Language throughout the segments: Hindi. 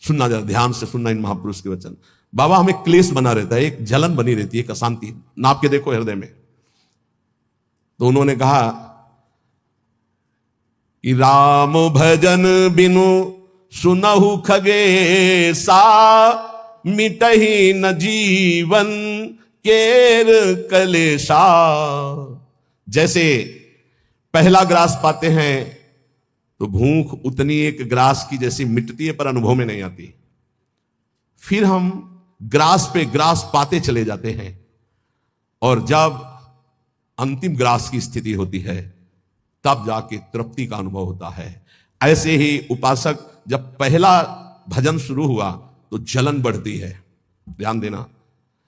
सुनना, जरा ध्यान से सुनना इन महापुरुष के वचन। बाबा, हमें क्लेश बना रहता है, एक जलन बनी रहती है, एक अशांति, नाप के देखो हृदय में। तो उन्होंने कहा कि राम भजन बिनु सुनहु खगेसा, मिटहि न जीवन केर कलेशा। जैसे पहला ग्रास पाते हैं तो भूख उतनी एक ग्रास की जैसी मिटती है, पर अनुभव में नहीं आती। फिर हम ग्रास पे ग्रास पाते चले जाते हैं, और जब अंतिम ग्रास की स्थिति होती है तब जाके तृप्ति का अनुभव होता है। ऐसे ही उपासक, जब पहला भजन शुरू हुआ तो जलन बढ़ती है। ध्यान देना,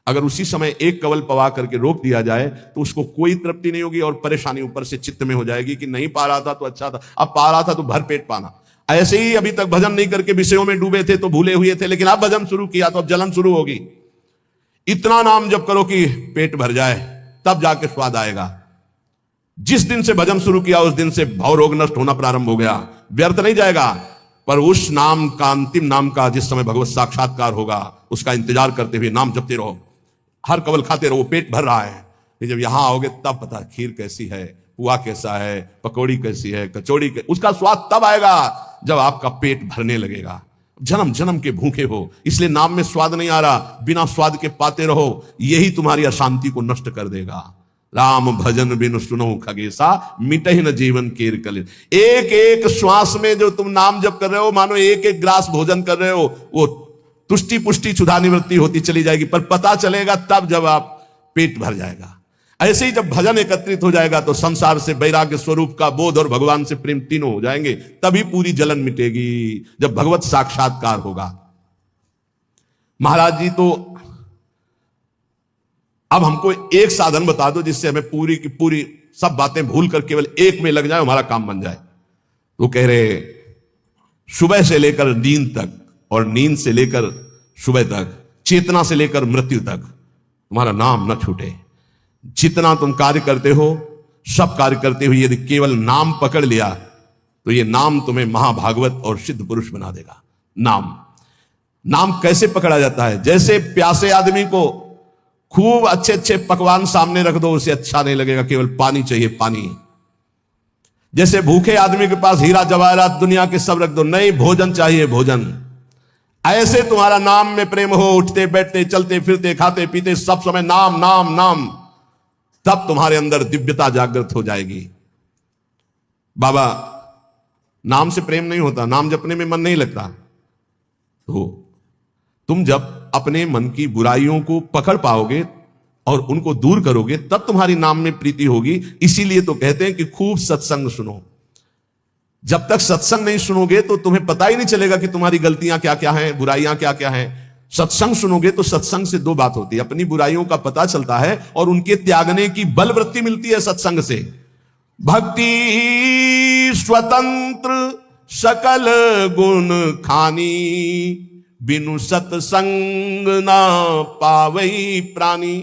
अगर उसी समय एक कवल पवा करके रोक दिया जाए तो उसको कोई तृप्ति नहीं होगी, और परेशानी ऊपर से चित्त में हो जाएगी कि नहीं पा रहा था तो अच्छा था, अब पा रहा था तो भर पेट पाना। ऐसे ही अभी तक भजन नहीं करके विषयों में डूबे थे तो भूले हुए थे, लेकिन अब भजन शुरू किया तो अब जलन शुरू होगी। इतना नाम जप करो कि पेट भर जाए, तब जाके स्वाद आएगा। जिस दिन से भजन शुरू किया उस दिन से भव रोग नष्ट होना प्रारंभ हो गया। व्यर्थ नहीं जाएगा, पर उस नाम का, अंतिम नाम का, जिस समय भगवत साक्षात्कार होगा उसका इंतजार करते हुए नाम जपते रहो, हर कवल खाते रहो, पेट भर रहा है। फिर जब यहां आओगे तब पता खीर कैसी है, पुआ कैसा है, पकौड़ी कैसी है, कचौड़ी उसका स्वाद तब आएगा जब आपका पेट भरने लगेगा। जन्म जन्म के भूखे हो, इसलिए नाम में स्वाद नहीं आ रहा, बिना स्वाद के पाते रहो, यही तुम्हारी अशांति को नष्ट कर देगा। राम भजन बिनु सुनो खगेसा, मिटहि न जीवन केर कलेश। एक एक श्वास में जो तुम नाम जप कर रहे हो, मानो एक एक ग्रास भोजन कर रहे हो, वो तुष्टि पुष्टि क्षुधा निवृत्ति होती चली जाएगी, पर पता चलेगा तब जब आप पेट भर जाएगा। ऐसे ही जब भजन एकत्रित हो जाएगा तो संसार से वैराग्य स्वरूप का बोध और भगवान से प्रेम तीनों हो जाएंगे, तभी पूरी जलन मिटेगी, जब भगवत साक्षात्कार होगा। महाराज जी, तो अब हमको एक साधन बता दो जिससे हमें पूरी की पूरी सब बातें भूल कर केवल एक में लग जाए, हमारा काम बन जाए। तो कह रहे, सुबह से लेकर नींद तक और नींद से लेकर सुबह तक, चेतना से लेकर मृत्यु तक तुम्हारा नाम न छूटे। जितना तुम कार्य करते हो, सब कार्य करते हुए यदि केवल नाम पकड़ लिया तो ये नाम तुम्हें महाभागवत और सिद्ध पुरुष बना देगा। नाम कैसे पकड़ा जाता है? जैसे प्यासे आदमी को खूब अच्छे अच्छे पकवान सामने रख दो, उसे अच्छा नहीं लगेगा, केवल पानी चाहिए, पानी। जैसे भूखे आदमी के पास हीरा जवाहरात दुनिया के सब रख दो, नहीं, भोजन चाहिए, भोजन। ऐसे तुम्हारा नाम में प्रेम हो, उठते बैठते चलते फिरते खाते पीते सब समय नाम नाम नाम, तब तुम्हारे अंदर दिव्यता जागृत हो जाएगी। बाबा, नाम से प्रेम नहीं होता, नाम जपने में मन नहीं लगता। तो तुम जब अपने मन की बुराइयों को पकड़ पाओगे और उनको दूर करोगे, तब तुम्हारी नाम में प्रीति होगी। इसीलिए तो कहते हैं कि खूब सत्संग सुनो। जब तक सत्संग नहीं सुनोगे तो तुम्हें पता ही नहीं चलेगा कि तुम्हारी गलतियां क्या क्या हैं, बुराइयां क्या क्या हैं। सत्संग सुनोगे तो सत्संग से दो बात होती है, अपनी बुराइयों का पता चलता है और उनके त्यागने की बल वृत्ति मिलती है सत्संग से। भक्ति स्वतंत्र सकल गुण खानी, बिनु सत्संग ना पावई प्राणी।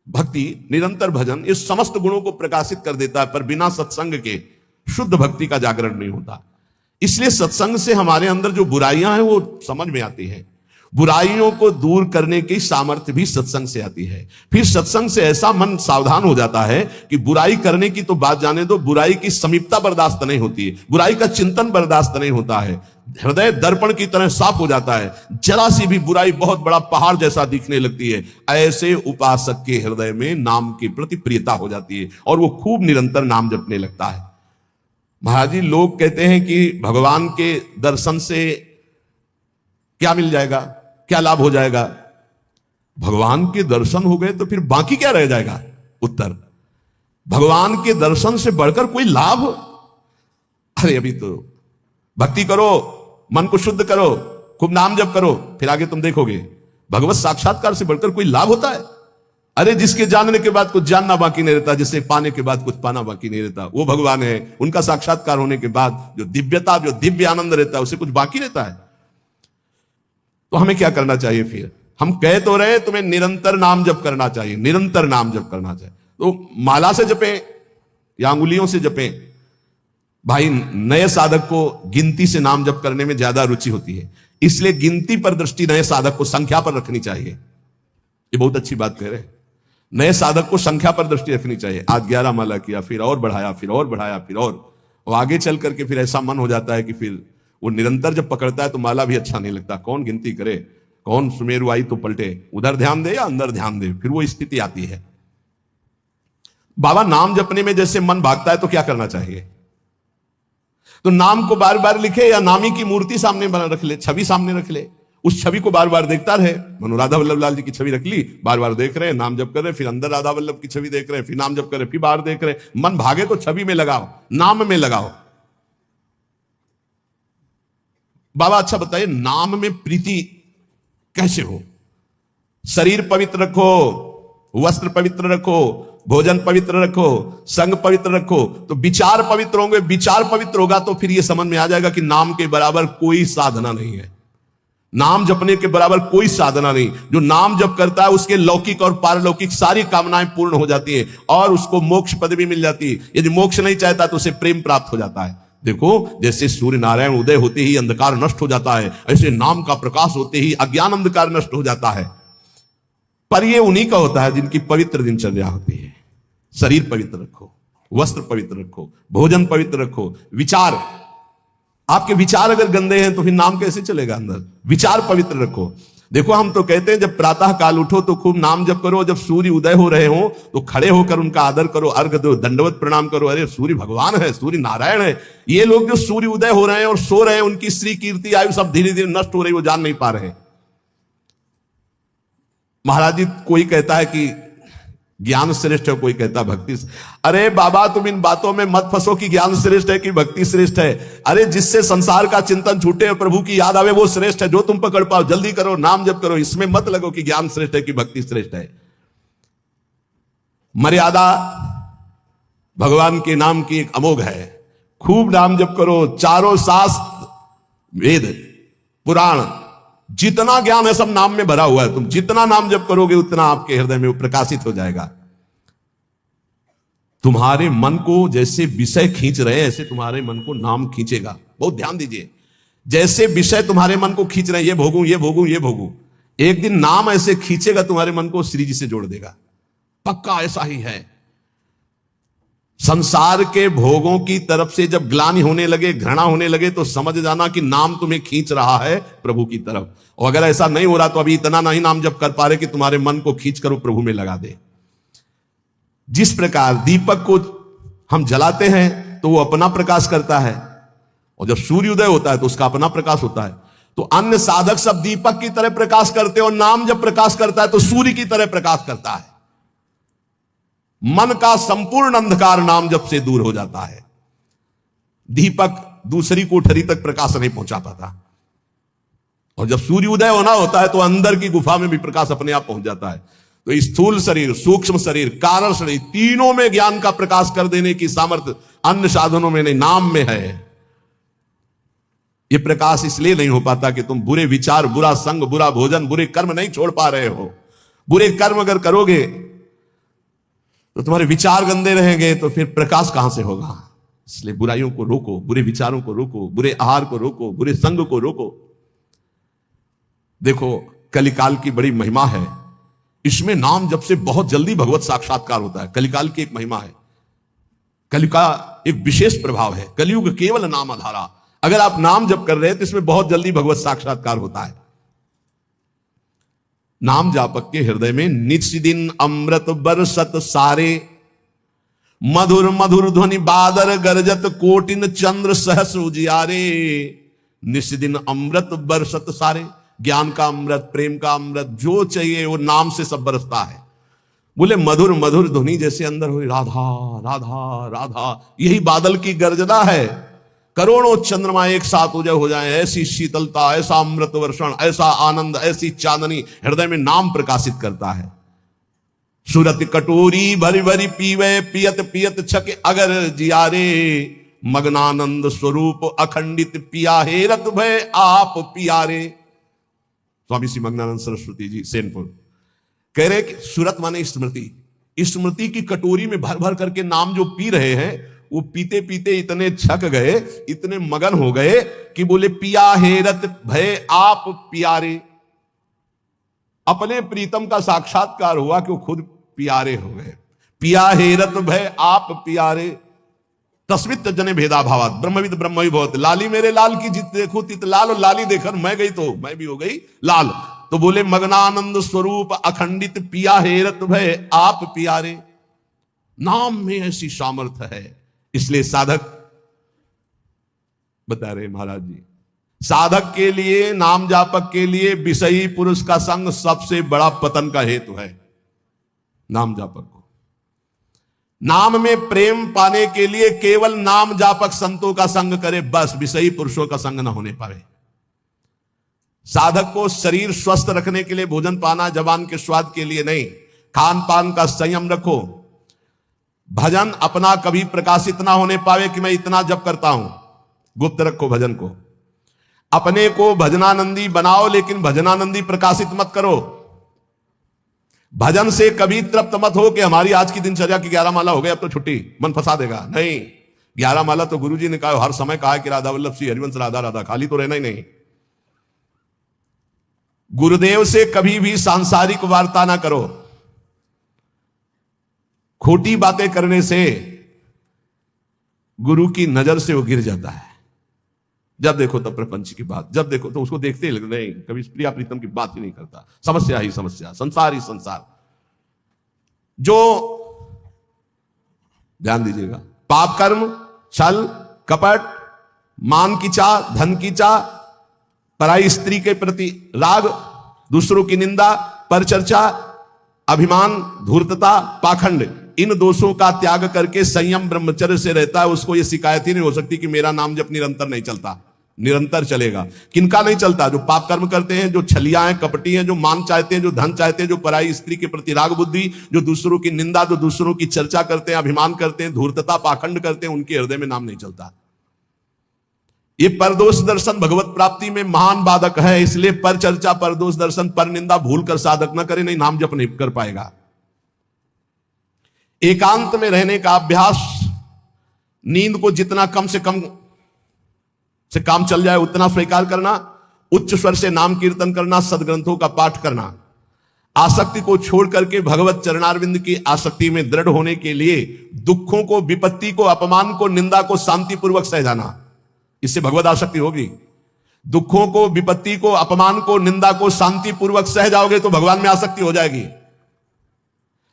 भक्ति, निरंतर भजन, इस समस्त गुणों को प्रकाशित कर देता है, पर बिना सत्संग के शुद्ध भक्ति का जागरण नहीं होता। इसलिए सत्संग से हमारे अंदर जो बुराइयां हैं वो समझ में आती हैं। बुराइयों को दूर करने की सामर्थ्य भी सत्संग से आती है। फिर सत्संग से ऐसा मन सावधान हो जाता है कि बुराई करने की तो बात जाने दो, बुराई की समीपता बर्दाश्त नहीं होती है, बुराई का चिंतन बर्दाश्त नहीं होता है। हृदय दर्पण की तरह साफ हो जाता है, जरा सी भी बुराई बहुत बड़ा पहाड़ जैसा दिखने लगती है। ऐसे उपासक के हृदय में नाम के प्रति प्रियता हो जाती है और वो खूब निरंतर नाम जपने लगता है। महाराज जी, लोग कहते हैं कि भगवान के दर्शन से क्या मिल जाएगा, क्या लाभ हो जाएगा? भगवान के दर्शन हो गए तो फिर बाकी क्या रह जाएगा? उत्तर, भगवान के दर्शन से बढ़कर कोई लाभ? अरे अभी तो भक्ति करो, मन को शुद्ध करो, खूब नाम जप करो, फिर आगे तुम देखोगे भगवत साक्षात्कार से बढ़कर कोई लाभ होता है? अरे जिसके जानने के बाद कुछ जानना बाकी नहीं रहता, जिसे पाने के बाद कुछ पाना बाकी नहीं रहता, वो भगवान है। उनका साक्षात्कार होने के बाद जो दिव्यता, जो दिव्य आनंद रहता है, उसे कुछ बाकी रहता है। तो हमें क्या करना चाहिए? फिर हम कह तो रहे तुम्हें निरंतर नाम जप करना चाहिए, निरंतर नाम जप करना चाहिए। तो माला से जपें या अंगुलियों से जपें, भाई नए साधक को गिनती से नाम जप करने में ज्यादा रुचि होती है, इसलिए गिनती पर दृष्टि नए साधक को संख्या पर रखनी चाहिए। ये बहुत अच्छी बात कह रहे हैं। नए साधक को संख्या पर दृष्टि रखनी चाहिए। आज 11 माला किया, फिर और बढ़ाया, फिर और बढ़ाया, फिर और आगे चल करके फिर ऐसा मन हो जाता है कि फिर वो निरंतर जब पकड़ता है तो माला भी अच्छा नहीं लगता। कौन गिनती करे, कौन सुमेरु आई तो पलटे, उधर ध्यान दे या अंदर ध्यान दे, फिर वो स्थिति आती है। बाबा नाम जपने में जैसे मन भागता है तो क्या करना चाहिए? तो नाम को बार बार लिखे या नामी की मूर्ति सामने बना रख ले, छवि सामने रख ले, उस छवि को बार बार देखता रहे। मनो राधा वल्लभ लाल जी की छवि रख ली, बार बार देख रहे, नाम जप कर रहे, फिर अंदर राधा वल्लभ की छवि देख रहे, फिर नाम जप कर रहे, फिर बाहर देख रहे। मन भागे तो छवि में लगाओ, नाम में लगाओ। बाबा अच्छा बताइए, नाम में प्रीति कैसे हो? शरीर पवित्र रखो, वस्त्र पवित्र रखो, भोजन पवित्र रखो, संग पवित्र रखो, तो विचार पवित्र होंगे। विचार पवित्र होगा तो फिर यह समझ में आ जाएगा कि नाम के बराबर कोई साधना नहीं है। नाम जपने के बराबर कोई साधना नहीं। जो नाम जप करता है उसके लौकिक और पारलौकिक सारी कामनाएं पूर्ण हो जाती हैं और उसको मोक्ष पदवी मिल जाती है। यदि मोक्ष नहीं चाहता तो उसे प्रेम प्राप्त हो जाता है। देखो, जैसे सूर्य नारायण उदय होते ही अंधकार नष्ट हो जाता है, ऐसे नाम का प्रकाश होते ही अज्ञान अंधकार नष्ट हो जाता है। पर यह उन्हीं का होता है जिनकी पवित्र दिनचर्या होती है। शरीर पवित्र रखो, वस्त्र पवित्र रखो, भोजन पवित्र रखो, विचार, आपके विचार अगर गंदे हैं तो फिर नाम कैसे चलेगा अंदर? विचार पवित्र रखो। देखो, हम तो कहते हैं जब प्रातः काल उठो तो खूब नाम जप करो, जब सूर्य उदय हो रहे हो तो खड़े होकर उनका आदर करो, अर्घ दो, दंडवत प्रणाम करो। अरे सूर्य भगवान है, सूर्य नारायण है। ये लोग जो सूर्य उदय हो रहे हैं और सो रहे हैं, उनकी श्री कीर्ति आयु सब धीरे धीरे नष्ट हो रही, वो जान नहीं पा रहे। महाराज जी, कोई कहता है कि ज्ञान श्रेष्ठ है, कोई कहता भक्ति। अरे बाबा, तुम इन बातों में मत फंसो कि ज्ञान श्रेष्ठ है कि भक्ति श्रेष्ठ है। अरे जिससे संसार का चिंतन छूटे और प्रभु की याद आवे वो श्रेष्ठ है। जो तुम पकड़ पाओ जल्दी करो, नाम जप करो। इसमें मत लगो कि ज्ञान श्रेष्ठ है कि भक्ति श्रेष्ठ है। मर्यादा भगवान के नाम की एक अमोघ है। खूब नाम जप करो। चारों शास्त्र, वेद, पुराण, जितना ज्ञान है सब नाम में भरा हुआ है। तुम जितना नाम जप करोगे उतना आपके हृदय में वो प्रकाशित हो जाएगा। तुम्हारे मन को जैसे विषय खींच रहे हैं, ऐसे तुम्हारे मन को नाम खींचेगा। बहुत ध्यान दीजिए, जैसे विषय तुम्हारे मन को खींच रहे हैं, ये भोगूं, ये भोगूं, ये भोगूं, एक दिन नाम ऐसे खींचेगा तुम्हारे मन को, श्री जी से जोड़ देगा। पक्का ऐसा ही है। संसार के भोगों की तरफ से जब ग्लानि होने लगे, घृणा होने लगे, तो समझ जाना कि नाम तुम्हें खींच रहा है प्रभु की तरफ। और अगर ऐसा नहीं हो रहा तो अभी इतना नहीं नाम जप कर पा रहे कि तुम्हारे मन को खींच कर प्रभु में लगा दे। जिस प्रकार दीपक को हम जलाते हैं तो वो अपना प्रकाश करता है, और जब सूर्योदय होता है तो उसका अपना प्रकाश होता है। तो अन्य साधक सब दीपक की तरह प्रकाश करते हैं, और नाम जब प्रकाश करता है तो सूर्य की तरह प्रकाश करता है। मन का संपूर्ण अंधकार नाम जप से दूर हो जाता है। दीपक दूसरी कोठरी तक प्रकाश नहीं पहुंचा पाता, और जब सूर्य उदय होना होता है तो अंदर की गुफा में भी प्रकाश अपने आप पहुंच जाता है। तो स्थूल शरीर, सूक्ष्म शरीर, कारण शरीर, तीनों में ज्ञान का प्रकाश कर देने की सामर्थ्य अन्य साधनों में नहीं, नाम में है। यह प्रकाश इसलिए नहीं हो पाता कि तुम बुरे विचार, बुरा संग, बुरा भोजन, बुरे कर्म नहीं छोड़ पा रहे हो। बुरे कर्म अगर करोगे तो तुम्हारे विचार गंदे रहेंगे, तो फिर प्रकाश कहां से होगा? इसलिए बुराइयों को रोको, बुरे विचारों को रोको, बुरे आहार को रोको, बुरे संग को रोको। देखो, कलिकाल की बड़ी महिमा है। इसमें नाम जब से बहुत जल्दी भगवत साक्षात्कार होता है। कलिकाल की एक महिमा है। कलि का एक विशेष प्रभाव है। कलियुग केवल नाम आधारा। अगर आप नाम जप कर रहे हैं तो इसमें बहुत जल्दी भगवत साक्षात्कार होता है। नाम जापक के हृदय में नित्य दिन अमृत बरसत सारे, मधुर मधुर ध्वनि बादर गरजत, कोटिन चंद्र सहस उजियारे। नित्य दिन अमृत बरसत सारे, ज्ञान का अमृत, प्रेम का अमृत, जो चाहिए वो नाम से सब बरसता है। बोले मधुर मधुर ध्वनि जैसे अंदर हुई, राधा राधा राधा, यही बादल की गर्जना है। करोड़ों चंद्रमा एक साथ उदय हो जाए, ऐसी शीतलता, ऐसा अमृत वर्षण, ऐसा आनंद, ऐसी चांदनी हृदय में नाम प्रकाशित करता है। सूरत कटोरी भरी भरी पीवे, पियत पियत छके अगर जियारे, मग्नानंद स्वरूप अखंडित पिया हे रत भय आप पियारे। स्वामी श्री मग्नानंद सरस्वती जी सेनपुर कह रहे कि सूरत माने स्मृति। स्मृति की कटोरी में भर भर करके नाम जो पी रहे हैं वो पीते पीते इतने छक गए, इतने मगन हो गए कि बोले पिया हेरत भय आप प्यारे। अपने प्रीतम का साक्षात्कार हुआ कि वो खुद प्यारे हो गए। पिया हेरत भय आप प्यारे, तस्मित जने भेदा भावात ब्रह्मविद ब्रह्म ही बहुत। लाली मेरे लाल की जित देखो तित लाल, और लाली देखकर मैं गई तो मैं भी हो गई लाल। तो बोले मगनानंद स्वरूप अखंडित पिया हेरत भय आप प्यारे। नाम में ऐसी सामर्थ्य है, इसलिए साधक बता रहे महाराज जी, साधक के लिए, नाम जापक के लिए विषयी पुरुष का संग सबसे बड़ा पतन का हेतु है। नाम जापक को नाम में प्रेम पाने के लिए केवल नाम जापक संतों का संग करे, बस विषयी पुरुषों का संग ना होने पावे। साधक को शरीर स्वस्थ रखने के लिए भोजन पाना जबान के स्वाद के लिए नहीं, खान पान का संयम रखो। भजन अपना कभी प्रकाशित ना होने पावे कि मैं इतना जप करता हूं, गुप्त रखो भजन को। अपने को भजनानंदी बनाओ, लेकिन भजनानंदी प्रकाशित मत करो। भजन से कभी तृप्त मत हो कि हमारी आज की दिनचर्या की 11 माला हो गई, अब तो छुट्टी, मन फंसा देगा। नहीं, 11 माला तो गुरुजी ने कहा, हर समय कहा कि राधा वल्लभ श्री हरिवंश राधा राधा, खाली तो रहना ही नहीं। गुरुदेव से कभी भी सांसारिक वार्ता ना करो। खोटी बातें करने से गुरु की नजर से वो गिर जाता है। जब देखो तब प्रपंच की बात, जब देखो तो उसको देखते ही लगता नहीं, कभी प्रिया प्रीतम की बात ही नहीं करता। समस्या ही समस्या, संसार ही संसार। जो ध्यान दीजिएगा, पाप कर्म, छल कपट, मान की चाह, धन की चाह, पराई स्त्री के प्रति राग, दूसरों की निंदा, परचर्चा, अभिमान, धूर्तता, पाखंड, इन दोषों का त्याग करके संयम ब्रह्मचर्य से रहता है, उसको यह शिकायत ही नहीं हो सकती कि मेरा नाम जब निरंतर नहीं चलता। निरंतर चलेगा। किनका नहीं चलता? जो पाप कर्म करते हैं, जो छलिया हैं, कपटी हैं, जो मान चाहते हैं, जो धन चाहते हैं, जो पराई स्त्री के प्रति राग बुद्धि, जो दूसरों की निंदा, जो दूसरों की चर्चा करते हैं, अभिमान करते हैं, धूर्तता, पाखंड करते हैं, उनके हृदय में नाम नहीं चलता। ये परदोष दर्शन भगवत प्राप्ति में महान बाधक है। इसलिए पर चर्चा, परदोष दर्शन, पर निंदा भूल कर साधक न करे, नहीं नाम जप नहीं कर पाएगा। एकांत में रहने का अभ्यास, नींद को जितना कम से कम से काम चल जाए उतना स्वीकार करना, उच्च स्वर से नाम कीर्तन करना, सदग्रंथों का पाठ करना, आसक्ति को छोड़ करके भगवत चरणारविंद की आसक्ति में दृढ़ होने के लिए दुखों को, विपत्ति को, अपमान को, निंदा को शांतिपूर्वक सह जाना, इससे भगवत आसक्ति होगी। दुखों को, विपत्ति को, अपमान को, निंदा को शांतिपूर्वक सह जाओगे तो भगवान में आसक्ति हो जाएगी।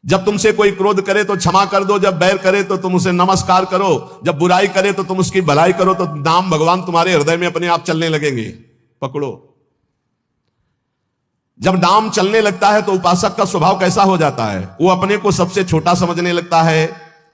जब तुमसे कोई क्रोध करे तो क्षमा कर दो, जब बैर करे तो तुम उसे नमस्कार करो, जब बुराई करे तो तुम उसकी भलाई करो, तो नाम भगवान तुम्हारे हृदय में अपने आप चलने लगेंगे। पकड़ो। जब नाम चलने लगता है तो उपासक का स्वभाव कैसा हो जाता है? वो अपने को सबसे छोटा समझने लगता है,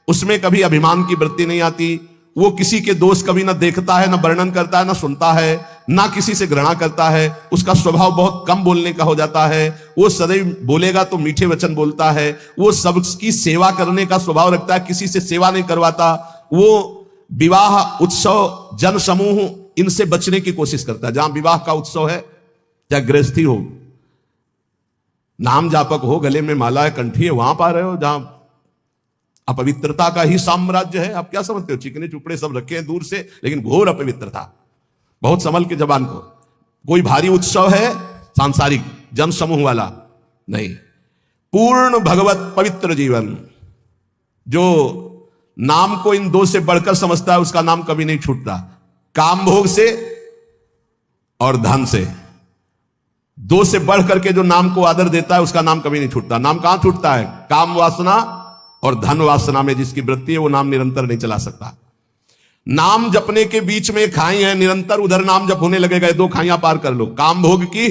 उसमें कभी अभिमान की वृत्ति नहीं आती, वो किसी के दोष कभी ना देखता है, ना वर्णन करता है, ना सुनता है, ना किसी से घृणा करता है। उसका स्वभाव बहुत कम बोलने का हो जाता है। वो सदैव बोलेगा तो मीठे वचन बोलता है। वो सबकी सेवा करने का स्वभाव रखता है, किसी से सेवा नहीं करवाता। वो विवाह, उत्सव, जन समूह, इनसे बचने की कोशिश करता है। जहां विवाह का उत्सव है, चाहे गृहस्थी हो, नाम जापक हो, गले में माला है, कंठी है, वहां पा रहे हो जहां अपवित्रता का ही साम्राज्य है। आप क्या समझते हो? चिकने चुपड़े सब रखे हैं दूर से, लेकिन घोर अपवित्रता। बहुत संभल के जबान को। कोई भारी उत्सव है सांसारिक जन समूह वाला नहीं, पूर्ण भगवत पवित्र जीवन। जो नाम को इन दो से बढ़कर समझता है, उसका नाम कभी नहीं छूटता। काम भोग से और धन से, दो से बढ़ करके जो नाम को आदर देता है, उसका नाम कभी नहीं छूटता। नाम कहां छूटता है? काम वासना और धन वासना में जिसकी वृत्ति है, वो नाम निरंतर नहीं चला सकता। नाम जपने के बीच में खाई है, निरंतर उधर नाम जप होने लगेगा। दो खाइयां पार कर लो, काम भोग की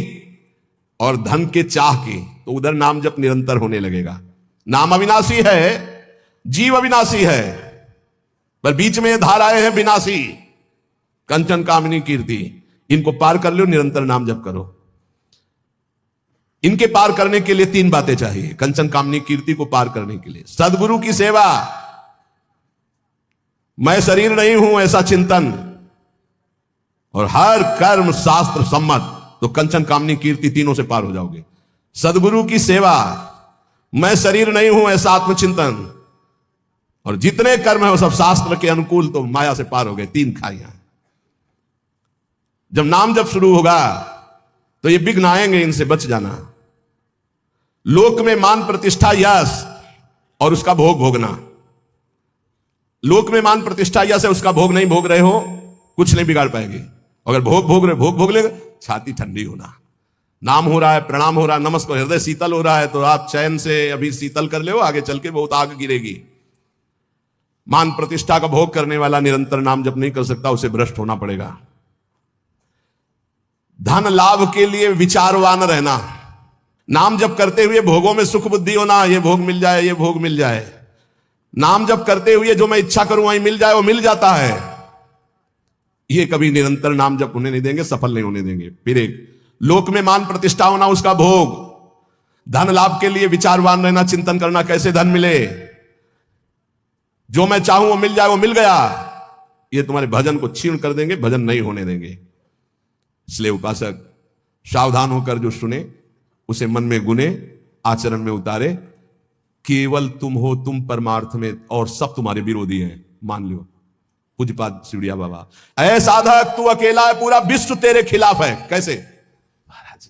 और धन के चाह की, तो उधर नाम जप निरंतर होने लगेगा। नाम अविनाशी है, जीव अविनाशी है, पर बीच में धाराएं हैं विनाशी। कंचन, कामिनी, कीर्ति, इनको पार कर लो, निरंतर नाम जप करो। इनके पार करने के लिए 3 बातें चाहिए। कंचन, कामनी, कीर्ति को पार करने के लिए सदगुरु की सेवा, मैं शरीर नहीं हूं ऐसा चिंतन, और हर कर्म शास्त्र सम्मत, तो कंचन, कामनी, कीर्ति तीनों से पार हो जाओगे। सदगुरु की सेवा, मैं शरीर नहीं हूं ऐसा आत्मचिंतन, और जितने कर्म है वो सब शास्त्र के अनुकूल, तो माया से पार हो गए। 3 खाइयां। जब नाम जब शुरू होगा तो ये विघ्न आएंगे, इनसे बच जाना। लोक में मान प्रतिष्ठा यश और उसका भोग भोगना। लोक में मान प्रतिष्ठा यश है, उसका भोग नहीं भोग रहे हो, कुछ नहीं बिगाड़ पाएंगे। अगर भोग भोग लेगा, छाती ठंडी होना। नाम हो रहा है, प्रणाम हो रहा है, नमस्कार, हृदय शीतल हो रहा है, तो आप चैन से अभी शीतल कर ले, आगे चल के बहुत आग गिरेगी। मान प्रतिष्ठा का भोग करने वाला निरंतर नाम जप नहीं कर सकता, उसे भ्रष्ट होना पड़ेगा। धन लाभ के लिए विचारवान रहना। नाम जप करते हुए भोगों में सुख बुद्धि होना, ये भोग मिल जाए, ये भोग मिल जाए। नाम जप करते हुए जो मैं इच्छा करूं वही मिल जाए, वो मिल जाता है। ये कभी निरंतर नाम जप होने नहीं देंगे, सफल नहीं होने देंगे। फिर एक लोक में मान प्रतिष्ठा होना, उसका भोग। धन लाभ के लिए विचारवान रहना, चिंतन करना कैसे धन मिले, जो मैं चाहूं वो मिल जाए, वो मिल गया। ये तुम्हारे भजन को छीण कर देंगे, भजन नहीं होने देंगे। इसलिए उपासक सावधान होकर जो सुने उसे मन में गुने, आचरण में उतारे। केवल तुम हो, तुम परमार्थ में, और सब तुम्हारे विरोधी हैं, मान लो। पूज्यपाद शिवड़िया बाबा, ऐ साधक तू अकेला है, पूरा विश्व तेरे खिलाफ है। कैसे महाराज,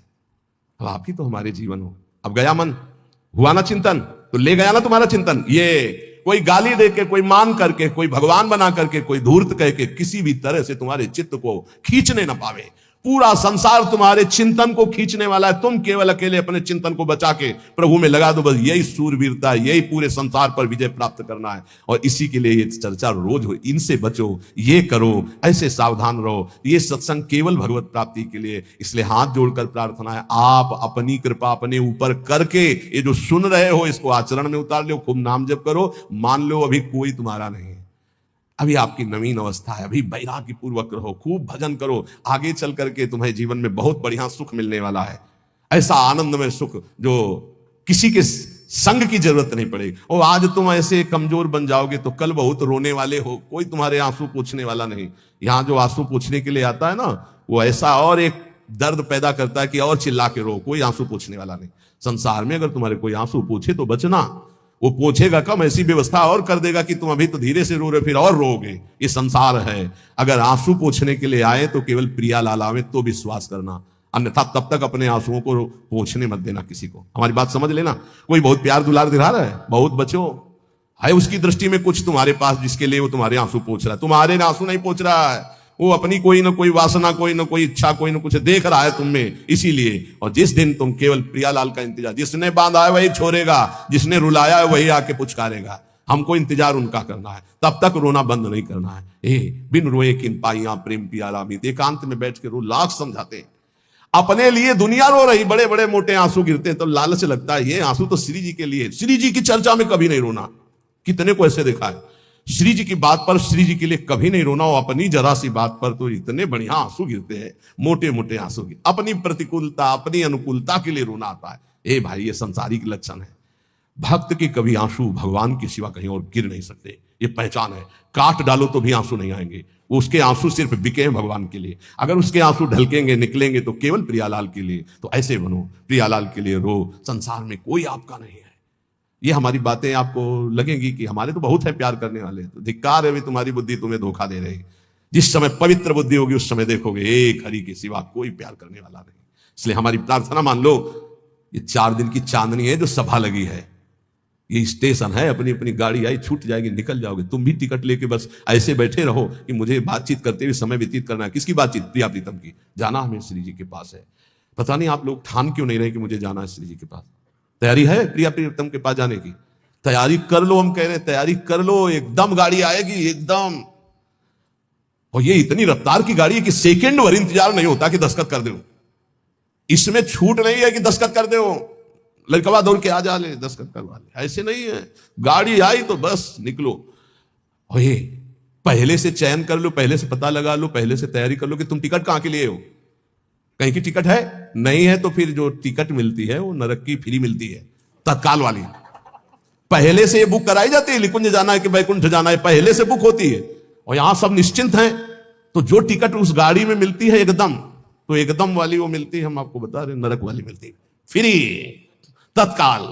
अब आप ही तो हमारे जीवन हो। अब गया मन, हुआ ना चिंतन, तो ले गया ना तुम्हारा चिंतन। ये कोई गाली दे के, कोई मान करके, कोई भगवान बना करके, कोई धूर्त कह के किसी भी तरह से तुम्हारे चित्त को खींचने ना पावे। पूरा संसार तुम्हारे चिंतन को खींचने वाला है, तुम केवल अकेले अपने चिंतन को बचा के प्रभु में लगा दो। बस यही सूरवीरता, यही पूरे संसार पर विजय प्राप्त करना है। और इसी के लिए ये चर्चा रोज हो। इनसे बचो, ये करो, ऐसे सावधान रहो। ये सत्संग केवल भगवत प्राप्ति के लिए। इसलिए हाथ जोड़कर प्रार्थना है, आप अपनी कृपा अपने ऊपर करके ये जो सुन रहे हो इसको आचरण में उतार लो। खूब नाम जप करो। मान लो अभी कोई तुम्हारा नहीं है, अभी आपकी नवीन अवस्था है, अभी वैराग्य पूर्वक रहो, खूब भजन करो। आगे चल करके तुम्हें जीवन में बहुत बढ़िया सुख मिलने वाला है। ऐसा आनंदमय सुख जो किसी के संग की जरूरत नहीं पड़ेगी। और आज तुम ऐसे कमजोर बन जाओगे तो कल बहुत रोने वाले हो, कोई तुम्हारे आंसू पूछने वाला नहीं। यहां जो आंसू पूछने के लिए आता है ना, वो ऐसा और एक दर्द पैदा करता है कि और चिल्ला के रो, कोई आंसू पूछने वाला नहीं। संसार में अगर तुम्हारे कोई आंसू पूछे तो बचना, वो पूछेगा कम, ऐसी व्यवस्था और कर देगा कि तुम अभी तो धीरे से रो रहे, फिर और रोगे। ये संसार है। अगर आंसू पूछने के लिए आए तो केवल प्रिया लाल आवे तो विश्वास करना, अन्यथा तब तक अपने आंसुओं को पूछने मत देना किसी को। हमारी बात समझ लेना। कोई बहुत प्यार दुलार दिखा रहा है, बहुत बचो है, उसकी दृष्टि में कुछ तुम्हारे पास जिसके लिए वो तुम्हारे आंसू पूछ रहा है। तुम्हारे आंसू नहीं पूछ रहा है, वो अपनी कोई ना कोई वासना, कोई ना कोई इच्छा, कोई ना कुछ देख रहा है तुम में, इसीलिए। और जिस दिन तुम केवल प्रियालाल का इंतजार, जिसने बांधा है वही छोड़ेगा, जिसने रुलाया है वही आके पुचकारेगा। हमको इंतजार उनका करना है, तब तक रोना बंद नहीं करना है। बिन रोए किन पाइया प्रेम पियाला मीत, एकांत में बैठ के रो, लाख समझाते हैं। अपने लिए दुनिया रो रही, बड़े बड़े मोटे आंसू गिरते हैं तो लालच लगता है ये आंसू तो श्री जी के लिए। श्री जी की चर्चा में कभी नहीं रोना। कितने को ऐसे देखा है, श्री जी की बात पर श्री जी के लिए कभी नहीं रोना, और अपनी जरा सी बात पर तो इतने बढ़िया आंसू गिरते हैं, मोटे मोटे आंसू। अपनी प्रतिकूलता, अपनी अनुकूलता के लिए रोना आता है। ए भाई, ये संसारिक लक्षण है। भक्त के कभी आंसू भगवान के सिवा कहीं और गिर नहीं सकते, ये पहचान है। काट डालो तो भी आंसू नहीं आएंगे, उसके आंसू सिर्फ बिके हैं भगवान के लिए। अगर उसके आंसू ढलकेंगे, निकलेंगे तो केवल प्रियालाल के लिए। तो ऐसे बनो, प्रियालाल के लिए रो। संसार में कोई आपका नहीं है। ये हमारी बातें आपको लगेंगी कि हमारे तो बहुत है प्यार करने वाले, तो धिक्कार है भी तुम्हारी बुद्धि तुम्हें धोखा दे रही। जिस समय पवित्र बुद्धि होगी उस समय देखोगे एक हरि के सिवा कोई प्यार करने वाला नहीं। इसलिए हमारी प्रार्थना मान लो, ये 4 दिन की चांदनी है जो सभा लगी है, ये स्टेशन है। अपनी अपनी गाड़ी आई, छूट जाएगी, निकल जाओगे। तुम भी टिकट लेके बस ऐसे बैठे रहो कि मुझे बातचीत करते हुए समय व्यतीत करना है। किसकी बातचीत? प्रिया प्रीतम की। जाना हमें श्री जी के पास है। पता नहीं आप लोग ठान क्यों नहीं रहे कि मुझे जाना है श्री जी के पास। तैयारी है प्रिया प्रीतम के पास जाने की? तैयारी कर लो, हम कह रहे हैं तैयारी कर लो। एकदम गाड़ी आएगी, एकदम। और ये इतनी रफ्तार की गाड़ी है कि सेकंड भर इंतजार नहीं होता कि दस्तखत कर दो। इसमें छूट नहीं है कि दस्तखत कर दो, लड़कवा दौड़ के आ जा ले दस्तखत करवा ले, ऐसे नहीं है। गाड़ी आई तो बस निकलो। और ये पहले से चयन कर लो, पहले से पता लगा लो, पहले से तैयारी कर लो कि तुम टिकट कहां के लिए हो। कहीं की टिकट है नहीं है तो फिर जो टिकट मिलती है वो नरक की फ्री मिलती है, तत्काल वाली। पहले से ये बुक कराई जाती है, निकुंज जाना है कि वैकुंठ जाना है, पहले से बुक होती है। और यहां सब निश्चिंत हैं। तो जो टिकट उस गाड़ी में मिलती है एकदम, तो एकदम वाली वो मिलती है, हम आपको बता रहे, नरक वाली मिलती है फ्री, तत्काल।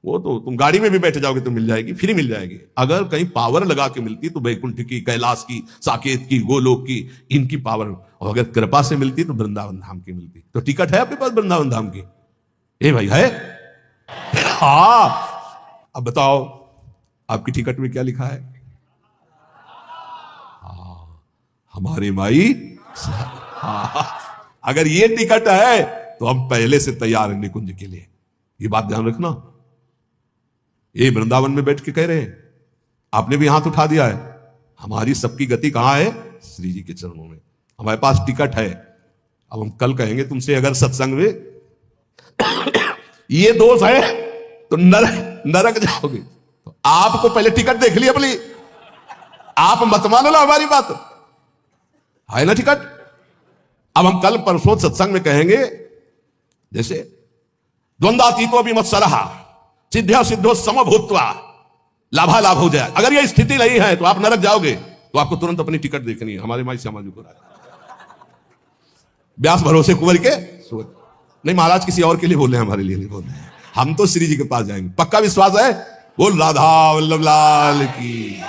वो तो तुम गाड़ी में भी बैठ जाओगे तो मिल जाएगी, फ्री मिल जाएगी। अगर कहीं पावर लगा के मिलती तो वैकुंठ की, कैलाश की, साकेत की, गोलोक की, इनकी पावर, और अगर कृपा से मिलती तो वृंदावन धाम की मिलती। तो टिकट है आपके पास वृंदावन धाम की? ए भाई है? हाँ। अब बताओ आपकी टिकट में क्या लिखा है? हमारी माई। अगर ये टिकट है तो हम पहले से तैयार हैं निकुंज के लिए। ये बात ध्यान रखना। ये वृंदावन में बैठ के कह रहे हैं, आपने भी हाथ उठा दिया है। हमारी सबकी गति कहां है? श्री जी के चरणों में। हमारे पास टिकट है। अब हम कल कहेंगे तुमसे, अगर सत्संग में ये दोष है तो नरक जाओगे। तो आपको पहले टिकट देख लिया अपनी, आप मत मानो ना हमारी बात, है ना टिकट। अब हम कल परसों सत्संग में कहेंगे, जैसे द्वंद्वातीतो विमत्सरः सिद्ध्या सिद्धो समभूत्वा लाभालाभ हो जाए। अगर यह स्थिति नहीं है तो आप नरक जाओगे। तो आपको तुरंत अपनी टिकट देखनी है। हमारे माई समाज को व्यास भरोसे कुंवर के नहीं, महाराज किसी और के लिए बोल रहे हैं, हमारे लिए नहीं बोल रहे हैं। हम तो श्री जी के पास जाएंगे, पक्का विश्वास है। बोल राधा वल्लभ लाल की।